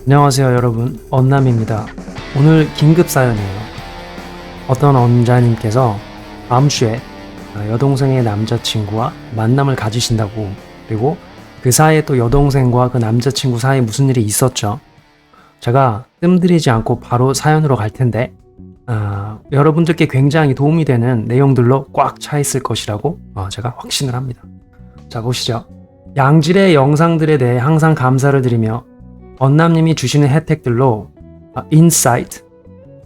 안녕하세요 여러분, 언남입니다. 오늘 긴급 사연이에요. 어떤 원자님께서 다음 주에 여동생의 남자친구와 만남을 가지신다고, 그리고 그 사이에 또 여동생과 그 남자친구 사이에 무슨 일이 있었죠. 제가 뜸들이지 않고 바로 사연으로 갈 텐데 여러분들께 굉장히 도움이 되는 내용들로 꽉 차 있을 것이라고 제가 확신을 합니다. 자, 보시죠. 양질의 영상들에 대해 항상 감사를 드리며 언남님이 주시는 혜택들로 인사이트,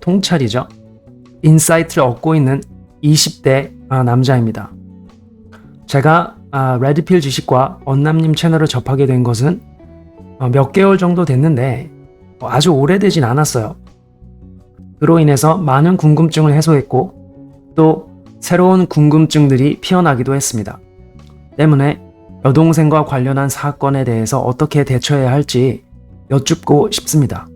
통찰이죠. 인사이트를 얻고 있는 20대 남자입니다. 제가 레드필 지식과 언남님 채널을 접하게 된 것은 몇 개월 정도 됐는데 아주 오래되진 않았어요. 그로 인해서 많은 궁금증을 해소했고 또 새로운 궁금증들이 피어나기도 했습니다. 때문에 여동생과 관련한 사건에 대해서 어떻게 대처해야 할지 여쭙고 싶습니다.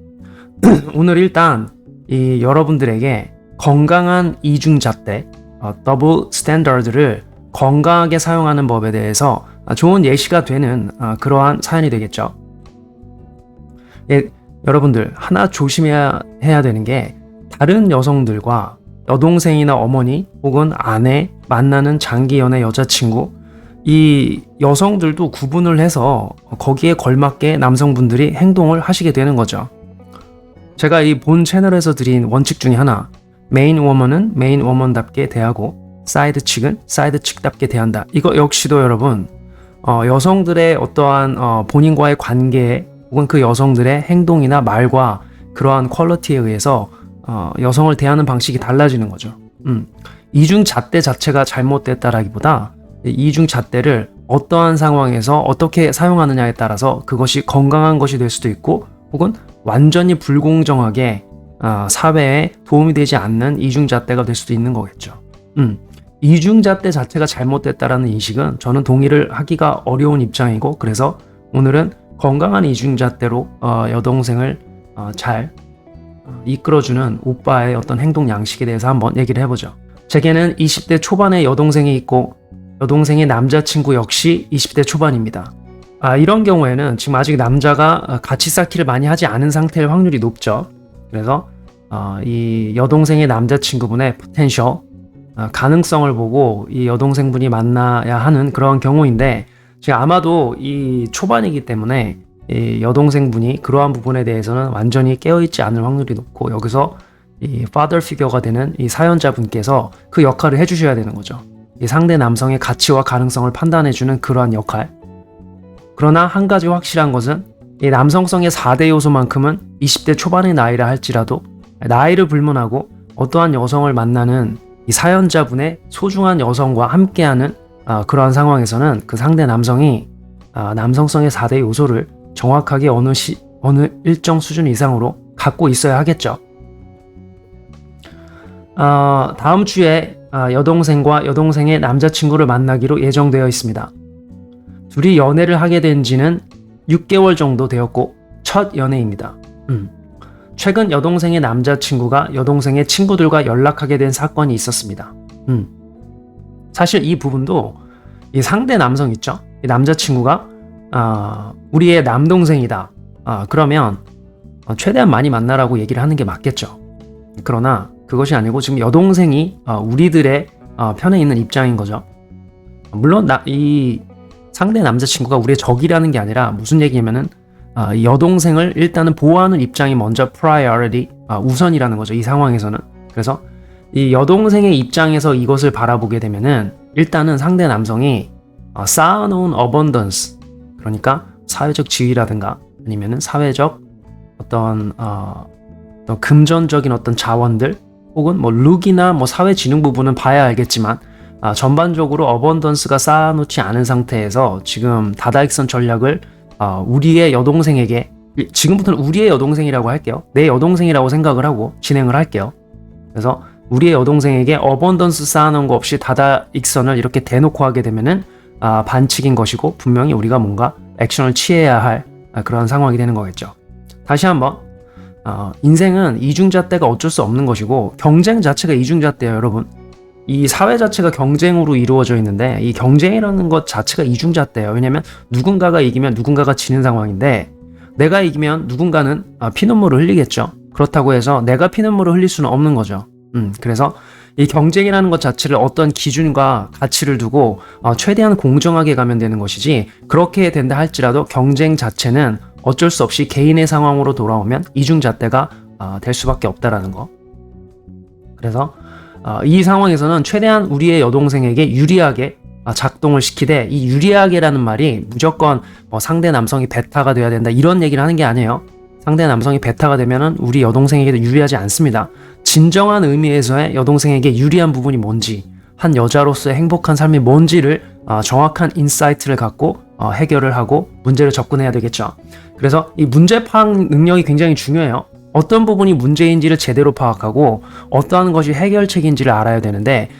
오늘 일단 여러분들에게 건강한 이중잣대, 더블 스탠더드를 건강하게 사용하는 법에 대해서 좋은 예시가 되는 그러한 사연이 되겠죠. 여러분들 하나 조심해야 되는 게, 다른 여성들과 여동생이나 어머니 혹은 아내, 만나는 장기 연애 여자친구, 이 여성들도 구분을 해서 거기에 걸맞게 남성분들이 행동을 하시게 되는 거죠. 제가 이 본 채널에서 드린 원칙 중에 하나, 메인 워먼은 메인 워먼답게 대하고 사이드 칙은 사이드 칙답게 대한다. 이거 역시도 여러분 여성들의 어떠한 본인과의 관계 혹은 그 여성들의 행동이나 말과 그러한 퀄리티에 의해서 여성을 대하는 방식이 달라지는 거죠. 이중 잣대 자체가 잘못됐다라기보다 이중 잣대를 어떠한 상황에서 어떻게 사용하느냐에 따라서 그것이 건강한 것이 될 수도 있고, 혹은 완전히 불공정하게 사회에 도움이 되지 않는 이중 잣대가 될 수도 있는 거겠죠. 이중 잣대 자체가 잘못됐다라는 인식은 저는 동의를 하기가 어려운 입장이고, 그래서 오늘은 건강한 이중 잣대로 여동생을 잘 이끌어주는 오빠의 어떤 행동 양식에 대해서 한번 얘기를 해보죠. 제게는 20대 초반의 여동생이 있고 여동생의 남자친구 역시 20대 초반입니다. 이런 경우에는 지금 아직 남자가 같이 쌓기를 많이 하지 않은 상태일 확률이 높죠. 그래서 이 여동생의 남자친구분의 포텐셜, 가능성을 보고 이 여동생분이 만나야 하는 그런 경우인데, 지금 아마도 이 초반이기 때문에 이 여동생분이 그러한 부분에 대해서는 완전히 깨어있지 않을 확률이 높고, 여기서 이 father figure가 되는 이 사연자분께서 그 역할을 해주셔야 되는 거죠. 이 상대 남성의 가치와 가능성을 판단해주는 그러한 역할. 그러나 한 가지 확실한 것은 이 남성성의 4대 요소만큼은 20대 초반의 나이라 할지라도 나이를 불문하고 어떠한 여성을 만나는 이 사연자분의 소중한 여성과 함께하는 그러한 상황에서는 그 상대 남성이 남성성의 4대 요소를 정확하게 어느 일정 수준 이상으로 갖고 있어야 하겠죠. 다음 주에 여동생과 여동생의 남자친구를 만나기로 예정되어 있습니다. 둘이 연애를 하게 된 지는 6개월 정도 되었고 첫 연애입니다. 최근 여동생의 남자친구가 여동생의 친구들과 연락하게 된 사건이 있었습니다. 사실 이 부분도 이 상대 남성 있죠? 이 남자친구가 우리의 남동생이다. 그러면 최대한 많이 만나라고 얘기를 하는 게 맞겠죠. 그러나 그것이 아니고 지금 여동생이 우리들의 편에 있는 입장인 거죠. 물론 이 상대 남자친구가 우리의 적이라는 게 아니라 무슨 얘기냐면은 여동생을 일단은 보호하는 입장이 먼저 priority, 우선이라는 거죠. 이 상황에서는. 그래서 이 여동생의 입장에서 이것을 바라보게 되면은 일단은 상대 남성이 쌓아놓은 abundance, 그러니까 사회적 지위라든가 아니면은 사회적 어떤 금전적인 어떤 자원들, 혹은 뭐 룩이나 뭐 사회 지능 부분은 봐야 알겠지만 전반적으로 어번던스가 쌓아놓지 않은 상태에서 지금 다다익선 전략을 우리의 여동생에게, 지금부터는 우리의 여동생이라고 할게요. 내 여동생이라고 생각을 하고 진행을 할게요. 그래서 우리의 여동생에게 어번던스 쌓아놓은 거 없이 다다익선을 이렇게 대놓고 하게 되면은 반칙인 것이고, 분명히 우리가 뭔가 액션을 취해야 할 그런 상황이 되는 거겠죠. 다시 한번 인생은 이중잣대가 어쩔 수 없는 것이고, 경쟁 자체가 이중잣대예요, 여러분. 이 사회 자체가 경쟁으로 이루어져 있는데 이 경쟁이라는 것 자체가 이중잣대예요. 왜냐하면 누군가가 이기면 누군가가 지는 상황인데 내가 이기면 누군가는 피눈물을 흘리겠죠. 그렇다고 해서 내가 피눈물을 흘릴 수는 없는 거죠. 그래서 이 경쟁이라는 것 자체를 어떤 기준과 가치를 두고 최대한 공정하게 가면 되는 것이지, 그렇게 된다 할지라도 경쟁 자체는 어쩔 수 없이 개인의 상황으로 돌아오면 이중잣대가 될 수밖에 없다라는 거. 그래서 이 상황에서는 최대한 우리의 여동생에게 유리하게 작동을 시키되, 이 유리하게라는 말이 무조건 상대 남성이 베타가 돼야 된다 이런 얘기를 하는 게 아니에요. 상대 남성이 베타가 되면은 우리 여동생에게도 유리하지 않습니다. 진정한 의미에서의 여동생에게 유리한 부분이 뭔지, 한 여자로서의 행복한 삶이 뭔지를 정확한 인사이트를 갖고 해결을 하고 문제를 접근해야 되겠죠. 그래서 이 문제 파악 능력이 굉장히 중요해요. 어떤 부분이 문제인지를 제대로 파악하고 어떠한 것이 해결책인지를 알아야 되는데,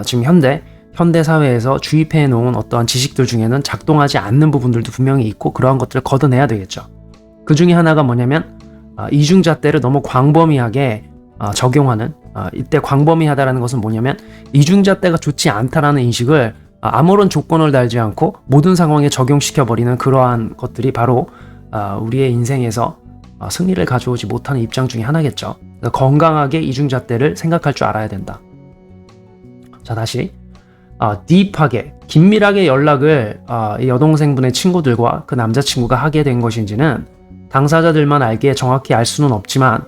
지금 현대 사회에서 주입해 놓은 어떠한 지식들 중에는 작동하지 않는 부분들도 분명히 있고, 그러한 것들을 걷어내야 되겠죠. 그 중에 하나가 뭐냐면 이중잣대를 너무 광범위하게 적용하는, 이때 광범위하다라는 것은 뭐냐면 이중잣대가 좋지 않다라는 인식을 아무런 조건을 달지 않고 모든 상황에 적용시켜버리는 그러한 것들이 바로 우리의 인생에서 승리를 가져오지 못하는 입장 중에 하나겠죠. 건강하게 이중잣대를 생각할 줄 알아야 된다. 자, 다시 딥하게 긴밀하게 연락을 이 여동생분의 친구들과 그 남자친구가 하게 된 것인지는 당사자들만 알기에 정확히 알 수는 없지만,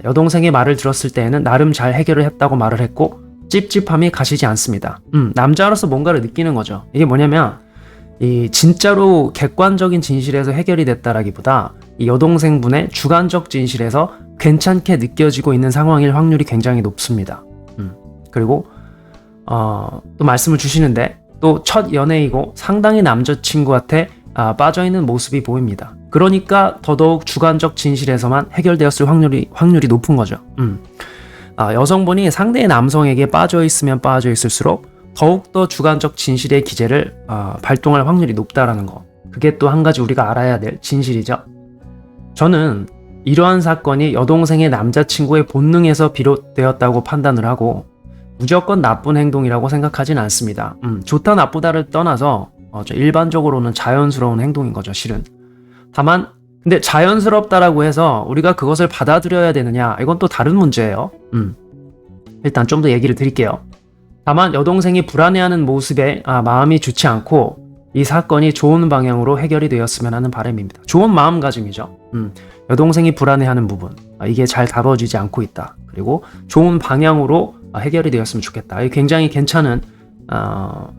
여동생의 말을 들었을 때에는 나름 잘 해결을 했다고 말을 했고 찝찝함이 가시지 않습니다. 남자로서 뭔가를 느끼는 거죠. 이게 뭐냐면 이 진짜로 객관적인 진실에서 해결이 됐다라기보다 이 여동생분의 주관적 진실에서 괜찮게 느껴지고 있는 상황일 확률이 굉장히 높습니다. 그리고 또 말씀을 주시는데, 또 첫 연애이고 상당히 남자친구한테 빠져있는 모습이 보입니다. 그러니까 더더욱 주관적 진실에서만 해결되었을 확률이 높은 거죠. 여성분이 상대의 남성에게 빠져있으면 빠져있을수록 더욱더 주관적 진실의 기제를 발동할 확률이 높다라는 거. 그게 또 한 가지 우리가 알아야 될 진실이죠. 저는 이러한 사건이 여동생의 남자친구의 본능에서 비롯되었다고 판단을 하고 무조건 나쁜 행동이라고 생각하진 않습니다. 좋다 나쁘다를 떠나서 일반적으로는 자연스러운 행동인 거죠, 실은. 다만 근데 자연스럽다라고 해서 우리가 그것을 받아들여야 되느냐, 이건 또 다른 문제예요. 일단 좀 더 얘기를 드릴게요. 다만 여동생이 불안해하는 모습에 마음이 좋지 않고 이 사건이 좋은 방향으로 해결이 되었으면 하는 바람입니다. 좋은 마음가짐이죠. 여동생이 불안해하는 부분, 이게 잘 다뤄지지 않고 있다. 그리고 좋은 방향으로 해결이 되었으면 좋겠다. 이게 굉장히 괜찮은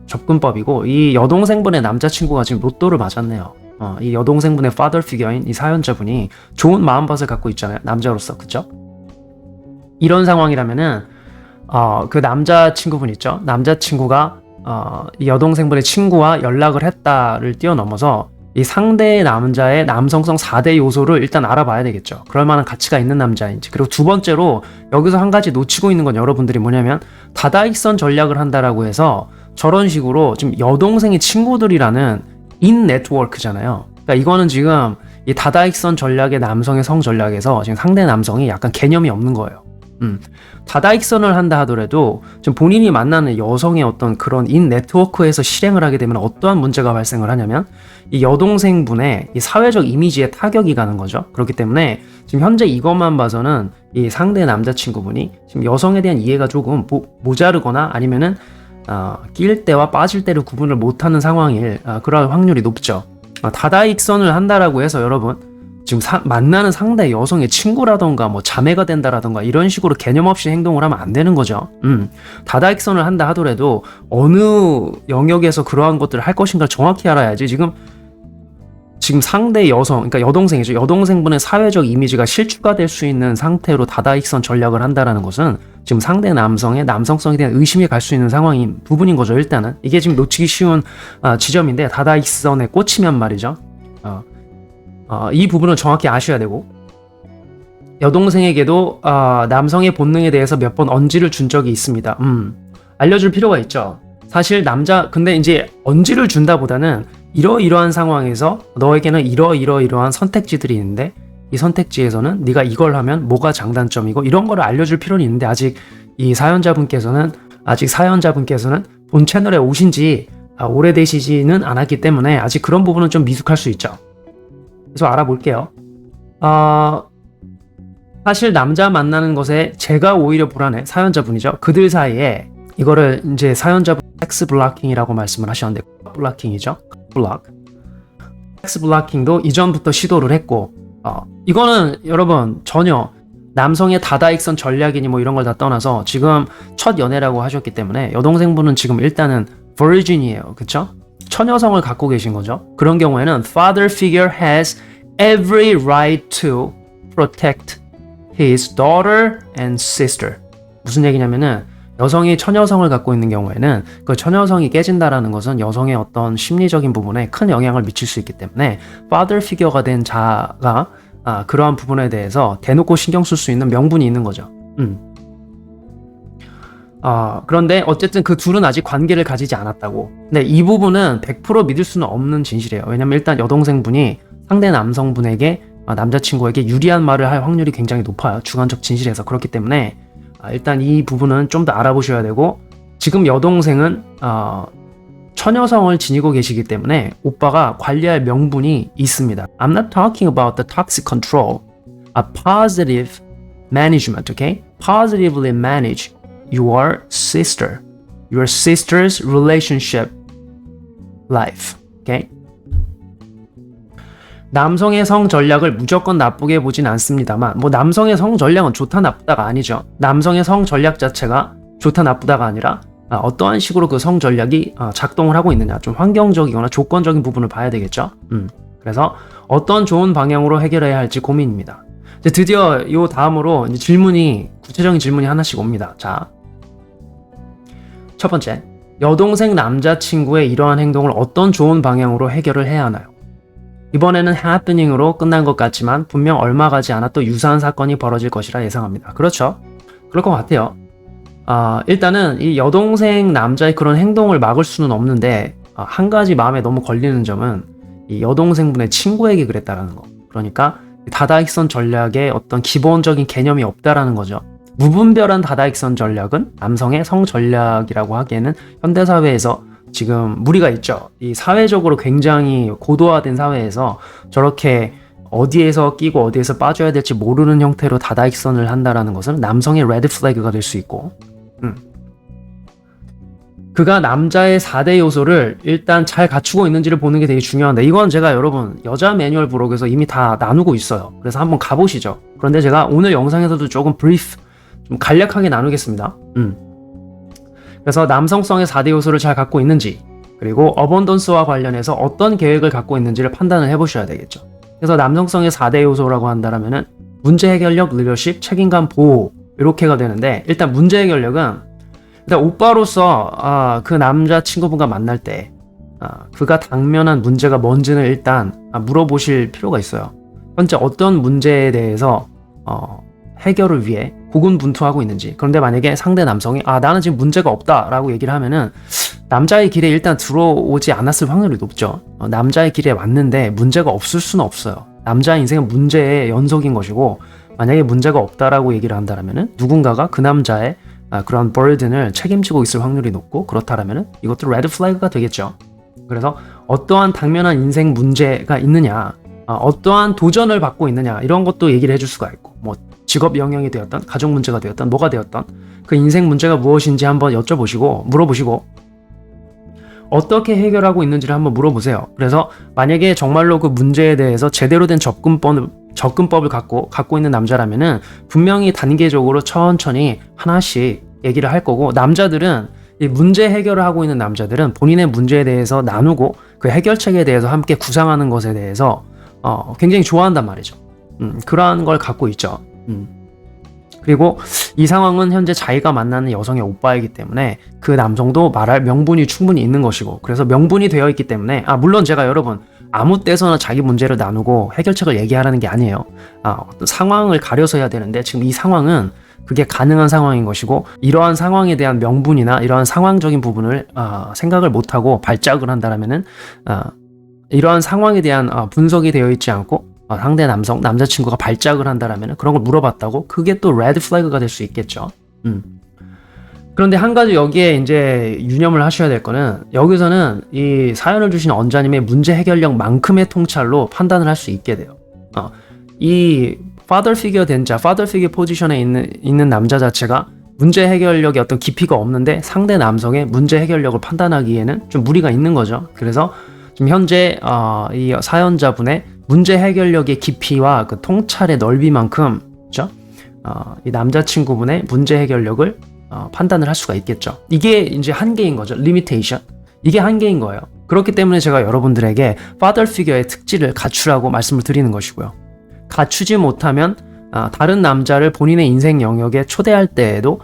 접근법이고, 이 여동생분의 남자친구가 지금 로또를 맞았네요. 이 여동생분의 father figure인 이 사연자분이 좋은 마음밭을 갖고 있잖아요, 남자로서. 그쵸? 이런 상황이라면은 그 남자친구분 있죠? 남자친구가 이 여동생분의 친구와 연락을 했다를 뛰어넘어서 이 상대의 남자의 남성성 4대 요소를 일단 알아봐야 되겠죠. 그럴 만한 가치가 있는 남자인지. 그리고 두 번째로 여기서 한 가지 놓치고 있는 건 여러분들이 뭐냐면, 다다익선 전략을 한다라고 해서 저런 식으로 지금 여동생의 친구들이라는 인 네트워크잖아요. 그러니까 이거는 지금 이 다다익선 전략의 남성의 성 전략에서 지금 상대 남성이 약간 개념이 없는 거예요. 다다익선을 한다 하더라도 지금 본인이 만나는 여성의 어떤 그런 인 네트워크에서 실행을 하게 되면 어떠한 문제가 발생을 하냐면, 이 여동생분의 이 사회적 이미지에 타격이 가는 거죠. 그렇기 때문에 지금 현재 이것만 봐서는 이 상대 남자친구분이 지금 여성에 대한 이해가 조금 모자르거나 아니면은 낄 때와 빠질 때를 구분을 못하는 상황일 그럴 확률이 높죠. 다다익선을 한다라고 해서 여러분 지금 만나는 상대 여성의 친구라던가 뭐 자매가 된다라던가 이런 식으로 개념 없이 행동을 하면 안 되는 거죠. 다다익선을 한다 하더라도 어느 영역에서 그러한 것들을 할 것인가를 정확히 알아야지. 지금 상대 여성, 그러니까 여동생이죠. 여동생분의 사회적 이미지가 실추가 될 수 있는 상태로 다다익선 전략을 한다라는 것은 지금 상대 남성의 남성성에 대한 의심이 갈 수 있는 상황인 부분인 거죠. 일단은 이게 지금 놓치기 쉬운 지점인데, 다다익선에 꽂히면 말이죠. 이 부분을 정확히 아셔야 되고, 여동생에게도 남성의 본능에 대해서 몇 번 언지를 준 적이 있습니다. 알려줄 필요가 있죠. 사실 근데 이제 언지를 준다보다는 이러이러한 상황에서 너에게는 이러이러한 선택지들이 있는데, 이 선택지에서는 네가 이걸 하면 뭐가 장단점이고 이런 거를 알려줄 필요는 있는데, 아직 사연자분께서는 본 채널에 오신 지 오래되시지는 않았기 때문에 아직 그런 부분은 좀 미숙할 수 있죠. 그래서 알아볼게요. 사실 남자 만나는 것에 제가 오히려 불안해. 사연자분이죠. 그들 사이에 이거를 이제 사연자분 섹스 블락킹이라고 말씀을 하셨는데 블락킹이죠. 블락. 섹스 블락킹도 이전부터 시도를 했고 이거는 여러분 전혀 남성의 다다익선 전략이니 뭐 이런 걸 다 떠나서 지금 첫 연애라고 하셨기 때문에 여동생분은 지금 일단은 virgin이에요. 그쵸? 처녀성을 갖고 계신 거죠. 그런 경우에는 father figure has every right to protect his daughter and sister. 무슨 얘기냐면은 여성이 처녀성을 갖고 있는 경우에는 그 처녀성이 깨진다라는 것은 여성의 어떤 심리적인 부분에 큰 영향을 미칠 수 있기 때문에 father figure가 된 자가 그러한 부분에 대해서 대놓고 신경 쓸 수 있는 명분이 있는 거죠. 그런데 어쨌든 그 둘은 아직 관계를 가지지 않았다고. 근데 이 부분은 100% 믿을 수는 없는 진실이에요. 왜냐면 일단 여동생분이 상대 남성분에게 남자친구에게 유리한 말을 할 확률이 굉장히 높아요. 주관적 진실에서. 그렇기 때문에 일단 이 부분은 좀 더 알아보셔야 되고 지금 여동생은 처녀성을 지니고 계시기 때문에 오빠가 관리할 명분이 있습니다. I'm not talking about the toxic control. A positive management, okay? Positively manage your sister. Your sister's relationship life, okay? 남성의 성 전략을 무조건 나쁘게 보진 않습니다만 뭐 남성의 성 전략은 좋다 나쁘다가 아니죠. 남성의 성 전략 자체가 좋다 나쁘다가 아니라 어떠한 식으로 그 성 전략이 작동을 하고 있느냐 좀 환경적이거나 조건적인 부분을 봐야 되겠죠. 그래서 어떤 좋은 방향으로 해결해야 할지 고민입니다. 이제 드디어 이 다음으로 이제 구체적인 질문이 하나씩 옵니다. 자, 첫 번째, 여동생 남자친구의 이러한 행동을 어떤 좋은 방향으로 해결을 해야 하나요? 이번에는 happening으로 끝난 것 같지만 분명 얼마 가지 않아 또 유사한 사건이 벌어질 것이라 예상합니다. 그렇죠? 그럴 것 같아요. 일단은 이 여동생 남자의 그런 행동을 막을 수는 없는데 한 가지 마음에 너무 걸리는 점은 이 여동생분의 친구에게 그랬다라는 거. 그러니까 다다익선 전략에 어떤 기본적인 개념이 없다라는 거죠. 무분별한 다다익선 전략은 남성의 성 전략이라고 하기에는 현대사회에서 지금 무리가 있죠. 이 사회적으로 굉장히 고도화된 사회에서 저렇게 어디에서 끼고 어디에서 빠져야 될지 모르는 형태로 다다익선을 한다라는 것은 남성의 레드 플래그가 될 수 있고 그가 남자의 4대 요소를 일단 잘 갖추고 있는지를 보는 게 되게 중요한데 이건 제가 여러분 여자 매뉴얼 블록에서 이미 다 나누고 있어요. 그래서 한번 가보시죠. 그런데 제가 오늘 영상에서도 조금 브리프 좀 간략하게 나누겠습니다. 그래서 남성성의 4대 요소를 잘 갖고 있는지 그리고 어번던스와 관련해서 어떤 계획을 갖고 있는지를 판단을 해보셔야 되겠죠. 그래서 남성성의 4대 요소라고 한다면은 문제 해결력, 리더십, 책임감, 보호 이렇게가 되는데 일단 문제 해결력은 일단 오빠로서 그 남자친구분과 만날 때 그가 당면한 문제가 뭔지는 일단 물어보실 필요가 있어요. 현재 어떤 문제에 대해서 해결을 위해 고군분투하고 있는지. 그런데 만약에 상대 남성이 나는 지금 문제가 없다라고 얘기를 하면은 남자의 길에 일단 들어오지 않았을 확률이 높죠. 남자의 길에 왔는데 문제가 없을 수는 없어요. 남자의 인생은 문제의 연속인 것이고 만약에 문제가 없다라고 얘기를 한다면은 누군가가 그 남자의 그런 버든을 책임지고 있을 확률이 높고 그렇다라면은 이것도 레드 플래그가 되겠죠. 그래서 어떠한 당면한 인생 문제가 있느냐, 어떠한 도전을 받고 있느냐 이런 것도 얘기를 해줄 수가 있고 뭐 직업 영역이 되었던 가족 문제가 되었던 뭐가 되었던 그 인생 문제가 무엇인지 한번 여쭤보시고 물어보시고 어떻게 해결하고 있는지를 한번 물어보세요. 그래서 만약에 정말로 그 문제에 대해서 제대로 된 접근법을 갖고 있는 남자라면은 분명히 단계적으로 천천히 하나씩 얘기를 할 거고 남자들은 이 문제 해결을 하고 있는 남자들은 본인의 문제에 대해서 나누고 그 해결책에 대해서 함께 구상하는 것에 대해서 굉장히 좋아한단 말이죠. 그러한 걸 갖고 있죠. 그리고 이 상황은 현재 자기가 만나는 여성의 오빠이기 때문에 그 남성도 말할 명분이 충분히 있는 것이고 그래서 명분이 되어 있기 때문에 물론 제가 여러분 아무 때서나 자기 문제를 나누고 해결책을 얘기하라는 게 아니에요. 어떤 상황을 가려서 해야 되는데 지금 이 상황은 그게 가능한 상황인 것이고 이러한 상황에 대한 명분이나 이러한 상황적인 부분을 생각을 못하고 발작을 한다면은 이러한 상황에 대한 분석이 되어 있지 않고 상대 남자친구가 발작을 한다라면 그런 걸 물어봤다고 그게 또 레드 플래그가 될 수 있겠죠. 그런데 한 가지 여기에 이제 유념을 하셔야 될 거는 여기서는 이 사연을 주신 원자님의 문제 해결력만큼의 통찰로 판단을 할 수 있게 돼요. 이 father figure 된 자, father figure 포지션에 있는 남자 자체가 문제 해결력에 어떤 깊이가 없는데 상대 남성의 문제 해결력을 판단하기에는 좀 무리가 있는 거죠. 그래서 지금 현재 이 사연자분의 문제 해결력의 깊이와 그 통찰의 넓이만큼, 그렇죠? 이 남자친구분의 문제 해결력을 판단을 할 수가 있겠죠. 이게 이제 한계인 거죠. limitation. 이게 한계인 거예요. 그렇기 때문에 제가 여러분들에게 father figure의 특질을 갖추라고 말씀을 드리는 것이고요. 갖추지 못하면 다른 남자를 본인의 인생 영역에 초대할 때에도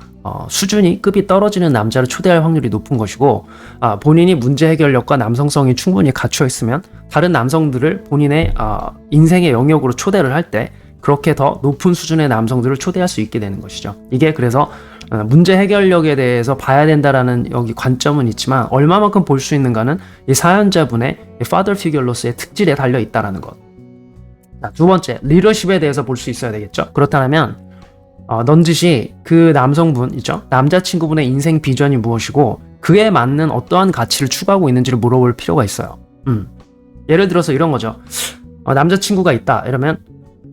수준이 급이 떨어지는 남자를 초대할 확률이 높은 것이고, 본인이 문제 해결력과 남성성이 충분히 갖춰 있으면 다른 남성들을 본인의 인생의 영역으로 초대를 할 때 그렇게 더 높은 수준의 남성들을 초대할 수 있게 되는 것이죠. 이게 그래서 문제 해결력에 대해서 봐야 된다라는 여기 관점은 있지만 얼마만큼 볼 수 있는가는 이 사연자분의 father figure로서의 특질에 달려 있다라는 것. 두 번째, 리더십에 대해서 볼 수 있어야 되겠죠. 그렇다면 넌지시 그 남성분 있죠, 남자친구분의 인생 비전이 무엇이고 그에 맞는 어떠한 가치를 추구하고 있는지를 물어볼 필요가 있어요. 예를 들어서 이런 거죠. 남자친구가 있다 이러면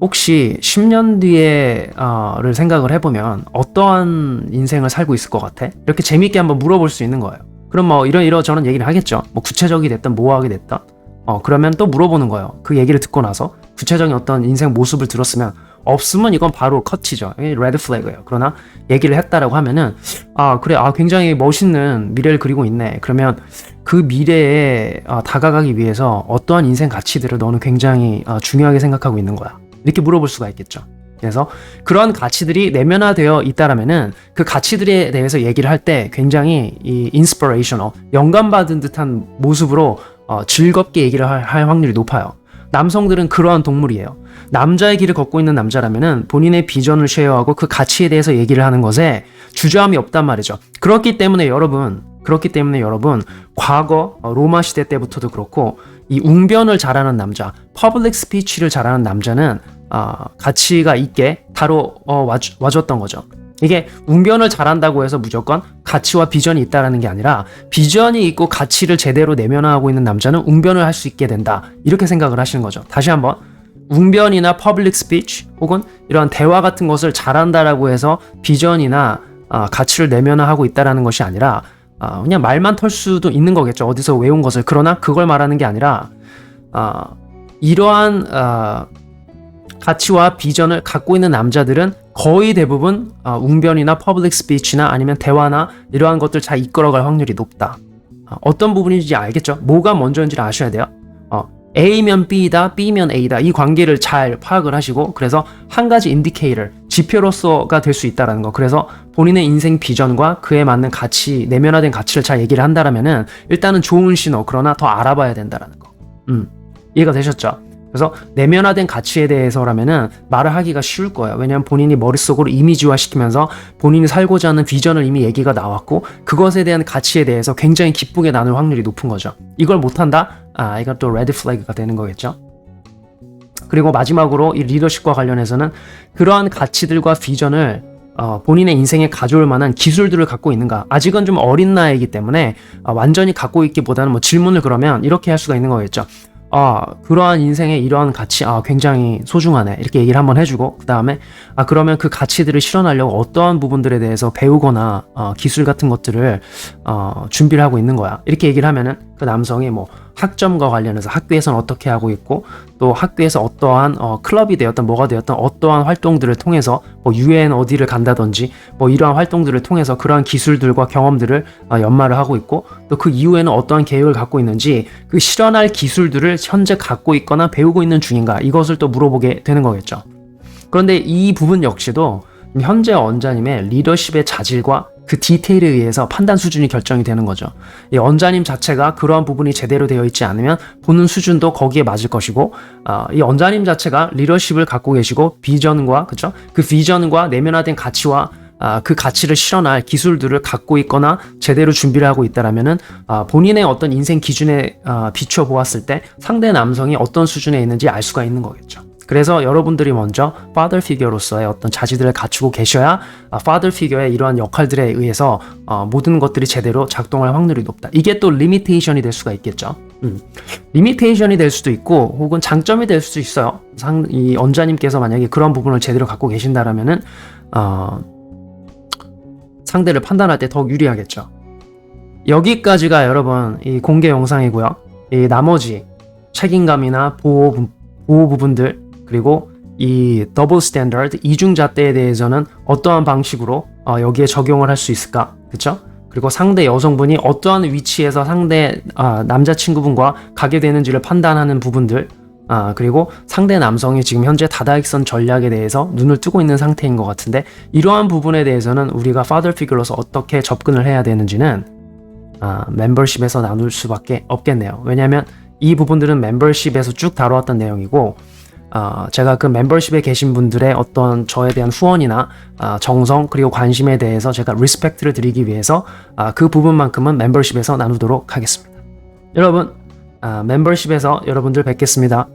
혹시 10년 뒤에를 생각을 해보면 어떠한 인생을 살고 있을 것 같아? 이렇게 재밌게 한번 물어볼 수 있는 거예요. 그럼 뭐 이러저런 얘기를 하겠죠. 뭐 구체적이 됐든 모호하게 됐든 그러면 또 물어보는 거예요. 그 얘기를 듣고 나서 구체적인 어떤 인생 모습을 들었으면, 없으면 이건 바로 컷이죠. 레드 플래그예요. 그러나 얘기를 했다라고 하면은 그래, 굉장히 멋있는 미래를 그리고 있네. 그러면 그 미래에 다가가기 위해서 어떠한 인생 가치들을 너는 굉장히 중요하게 생각하고 있는 거야. 이렇게 물어볼 수가 있겠죠. 그래서 그런 가치들이 내면화되어 있다라면은 그 가치들에 대해서 얘기를 할 때 굉장히 이 인스피레이셔널, 영감받은 듯한 모습으로 즐겁게 얘기를 할 확률이 높아요. 남성들은 그러한 동물이에요. 남자의 길을 걷고 있는 남자라면은 본인의 비전을 쉐어하고 그 가치에 대해서 얘기를 하는 것에 주저함이 없단 말이죠. 그렇기 때문에 여러분, 과거 로마 시대 때부터도 그렇고 이 웅변을 잘하는 남자, 퍼블릭 스피치를 잘하는 남자는 가치가 있게 다뤄와줬던 거죠. 이게 웅변을 잘한다고 해서 무조건 가치와 비전이 있다라는 게 아니라, 비전이 있고 가치를 제대로 내면화하고 있는 남자는 웅변을 할 수 있게 된다, 이렇게 생각을 하시는 거죠. 다시 한번, 웅변이나 퍼블릭 스피치 혹은 이런 대화 같은 것을 잘한다라고 해서 비전이나 가치를 내면화하고 있다라는 것이 아니라 그냥 말만 털 수도 있는 거겠죠. 어디서 외운 것을. 그러나 그걸 말하는 게 아니라 이러한 가치와 비전을 갖고 있는 남자들은 거의 대부분 웅변이나 퍼블릭 스피치나 아니면 대화나 이러한 것들 잘 이끌어갈 확률이 높다. 어떤 부분인지 알겠죠? 뭐가 먼저인지를 아셔야 돼요. A면 B다, B면 A다, 이 관계를 잘 파악을 하시고, 그래서 한 가지 인디케이터, 지표로서가 될 수 있다는 거. 그래서 본인의 인생 비전과 그에 맞는 가치, 내면화된 가치를 잘 얘기를 한다라면은 일단은 좋은 신호, 그러나 더 알아봐야 된다라는 거. 이해가 되셨죠? 그래서 내면화된 가치에 대해서라면은 말을 하기가 쉬울 거예요. 왜냐하면 본인이 머릿속으로 이미지화 시키면서 본인이 살고자 하는 비전을 이미 얘기가 나왔고, 그것에 대한 가치에 대해서 굉장히 기쁘게 나눌 확률이 높은 거죠. 이걸 못한다? 이건 또 레드 플래그가 되는 거겠죠. 그리고 마지막으로 이 리더십과 관련해서는 그러한 가치들과 비전을 본인의 인생에 가져올 만한 기술들을 갖고 있는가. 아직은 좀 어린 나이이기 때문에 완전히 갖고 있기보다는 뭐 질문을 그러면 이렇게 할 수가 있는 거겠죠. 그러한 인생의 이러한 가치, 굉장히 소중하네. 이렇게 얘기를 한번 해주고, 그 다음에, 그러면 그 가치들을 실현하려고 어떠한 부분들에 대해서 배우거나, 기술 같은 것들을, 준비를 하고 있는 거야. 이렇게 얘기를 하면은 그 남성이 뭐 학점과 관련해서 학교에서는 어떻게 하고 있고, 또 학교에서 어떠한, 클럽이 되었던 뭐가 되었던 어떠한 활동들을 통해서 뭐 UN 어디를 간다든지, 뭐 이러한 활동들을 통해서 그러한 기술들과 경험들을 연마를 하고 있고, 또 그 이후에는 어떠한 계획을 갖고 있는지, 그 실현할 기술들을 현재 갖고 있거나 배우고 있는 중인가, 이것을 또 물어보게 되는 거겠죠. 그런데 이 부분 역시도 현재 원자님의 리더십의 자질과 그 디테일에 의해서 판단 수준이 결정이 되는 거죠. 이 원자님 자체가 그러한 부분이 제대로 되어 있지 않으면 보는 수준도 거기에 맞을 것이고, 이 원자님 자체가 리더십을 갖고 계시고 비전과, 그쵸? 그 비전과 내면화된 가치와 그 가치를 실현할 기술들을 갖고 있거나 제대로 준비를 하고 있다라면은 본인의 어떤 인생 기준에 비춰 보았을 때 상대 남성이 어떤 수준에 있는지 알 수가 있는 거겠죠. 그래서 여러분들이 먼저 father figure로서의 어떤 자질들을 갖추고 계셔야 father figure의 이러한 역할들에 의해서 모든 것들이 제대로 작동할 확률이 높다. 이게 또 limitation이 될 수가 있겠죠. limitation이 될 수도 있고 혹은 장점이 될 수도 있어요. 이 언자님께서 만약에 그런 부분을 제대로 갖고 계신다라면은 상대를 판단할 때 더욱 유리하겠죠. 여기까지가 여러분 이 공개 영상이고요. 이 나머지 책임감이나 보호 부분들 그리고 이 더블 스탠더드 이중잣대에 대해서는 어떠한 방식으로 여기에 적용을 할 수 있을까, 그렇죠? 그리고 상대 여성분이 어떠한 위치에서 상대 남자친구분과 가게 되는지를 판단하는 부분들, 그리고 상대 남성이 지금 현재 다다익선 전략에 대해서 눈을 뜨고 있는 상태인 것 같은데 이러한 부분에 대해서는 우리가 father figure로서 어떻게 접근을 해야 되는지는 멤버십에서 나눌 수밖에 없겠네요. 왜냐하면 이 부분들은 멤버십에서 쭉 다뤄왔던 내용이고 제가 그 멤버십에 계신 분들의 어떤 저에 대한 후원이나 정성 그리고 관심에 대해서 제가 리스펙트를 드리기 위해서 그 부분만큼은 멤버십에서 나누도록 하겠습니다. 여러분 멤버십에서 여러분들 뵙겠습니다.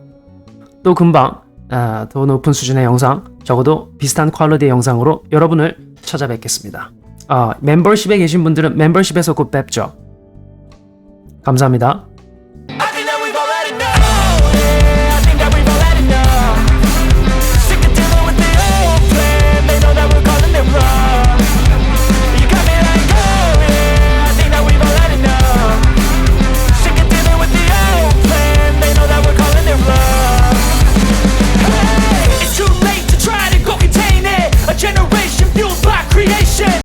또 금방 더 높은 수준의 영상, 적어도 비슷한 퀄리티의 영상으로 여러분을 찾아뵙겠습니다. 멤버십에 계신 분들은 멤버십에서 곧 뵙죠. 감사합니다.